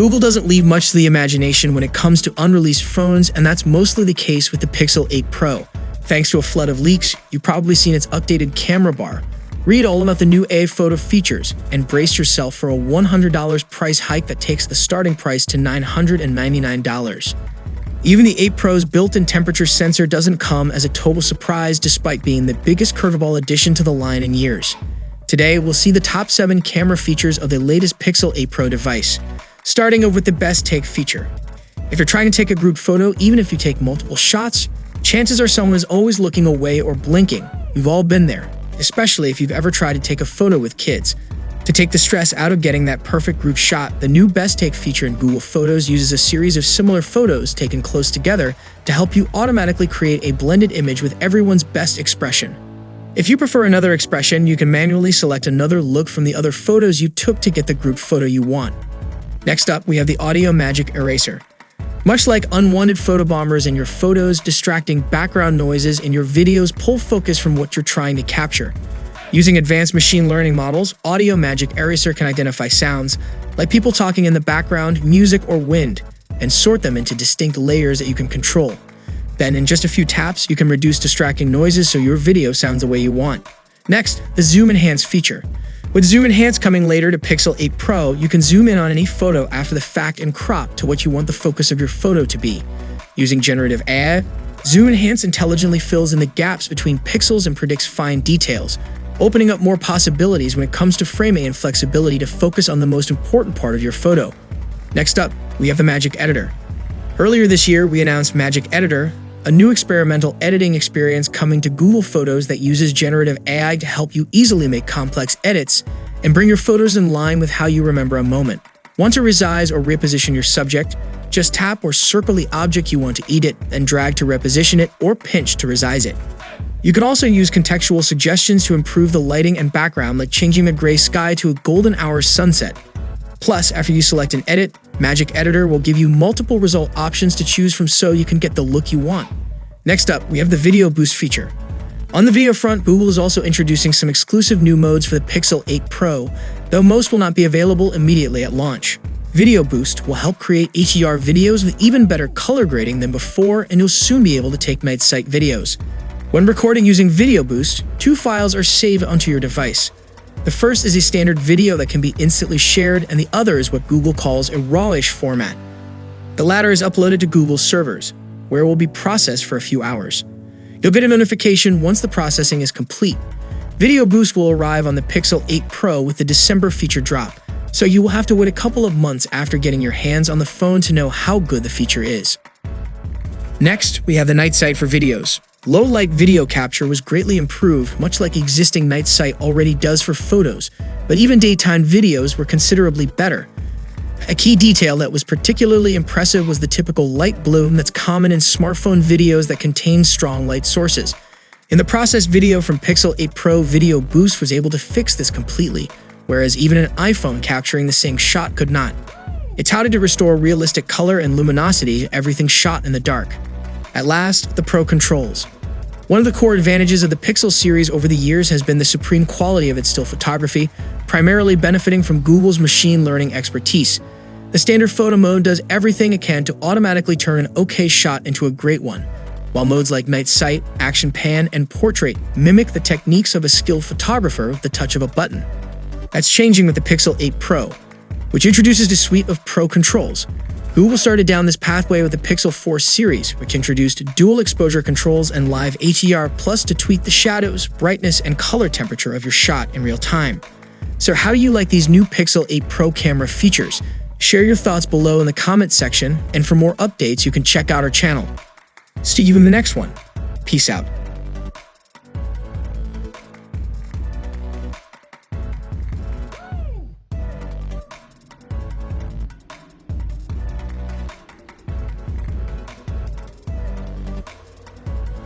Google doesn't leave much to the imagination when it comes to unreleased phones, and that's mostly the case with the Pixel 8 Pro. Thanks to a flood of leaks, you've probably seen its updated camera bar. Read all about the new AI photo features and brace yourself for a $100 price hike that takes the starting price to $999. Even the 8 Pro's built-in temperature sensor doesn't come as a total surprise despite being the biggest curveball addition to the line in years. Today, we'll see the top 7 camera features of the latest Pixel 8 Pro device, starting with the best take feature. If you're trying to take a group photo, even if you take multiple shots, chances are someone is always looking away or blinking. We've all been there, especially if you've ever tried to take a photo with kids. To take the stress out of getting that perfect group shot, the new Best Take feature in Google Photos uses a series of similar photos taken close together to help you automatically create a blended image with everyone's best expression. If you prefer another expression, you can manually select another look from the other photos you took to get the group photo you want. Next up, we have the Audio Magic Eraser. Much like unwanted photobombers in your photos, distracting background noises in your videos pull focus from what you're trying to capture. Using advanced machine learning models, Audio Magic Eraser can identify sounds, like people talking in the background, music, or wind, and sort them into distinct layers that you can control. Then, in just a few taps, you can reduce distracting noises so your video sounds the way you want. Next, the Zoom Enhance feature. With Zoom Enhance coming later to Pixel 8 Pro, you can zoom in on any photo after the fact and crop to what you want the focus of your photo to be. Using generative AI, Zoom Enhance intelligently fills in the gaps between pixels and predicts fine details, opening up more possibilities when it comes to framing and flexibility to focus on the most important part of your photo. Next up, we have the Magic Editor. Earlier this year, we announced Magic Editor, a new experimental editing experience coming to Google Photos that uses generative AI to help you easily make complex edits and bring your photos in line with how you remember a moment. Want to resize or reposition your subject? Just tap or circle the object you want to edit, then drag to reposition it or pinch to resize it. You can also use contextual suggestions to improve the lighting and background, like changing the gray sky to a golden hour sunset. Plus, after you select an edit, Magic Editor will give you multiple result options to choose from so you can get the look you want. Next up, we have the Video Boost feature. On the video front, Google is also introducing some exclusive new modes for the Pixel 8 Pro, though most will not be available immediately at launch. Video Boost will help create HDR videos with even better color grading than before, and you'll soon be able to take night sight videos. When recording using Video Boost, 2 files are saved onto your device. The first is a standard video that can be instantly shared, and the other is what Google calls a RAW-ish format. The latter is uploaded to Google's servers, where it will be processed for a few hours. You'll get a notification once the processing is complete. Video Boost will arrive on the Pixel 8 Pro with the December feature drop, so you will have to wait a couple of months after getting your hands on the phone to know how good the feature is. Next, we have the Night Sight for videos. Low-light video capture was greatly improved, much like existing Night Sight already does for photos, but even daytime videos were considerably better. A key detail that was particularly impressive was the typical light bloom that's common in smartphone videos that contain strong light sources. In the processed video from Pixel 8 Pro, Video Boost was able to fix this completely, whereas even an iPhone capturing the same shot could not. It's touted to restore realistic color and luminosity to everything shot in the dark. At last, the Pro Controls. One of the core advantages of the Pixel series over the years has been the supreme quality of its still photography, primarily benefiting from Google's machine learning expertise. The standard photo mode does everything it can to automatically turn an okay shot into a great one, while modes like Night Sight, Action Pan, and Portrait mimic the techniques of a skilled photographer with the touch of a button. That's changing with the Pixel 8 Pro, which introduces a suite of Pro Controls. Google started down this pathway with the Pixel 4 series, which introduced dual exposure controls and live HDR Plus to tweak the shadows, brightness, and color temperature of your shot in real time. So how do you like these new Pixel 8 Pro camera features? Share your thoughts below in the comments section, and for more updates, you can check out our channel. See you in the next one. Peace out.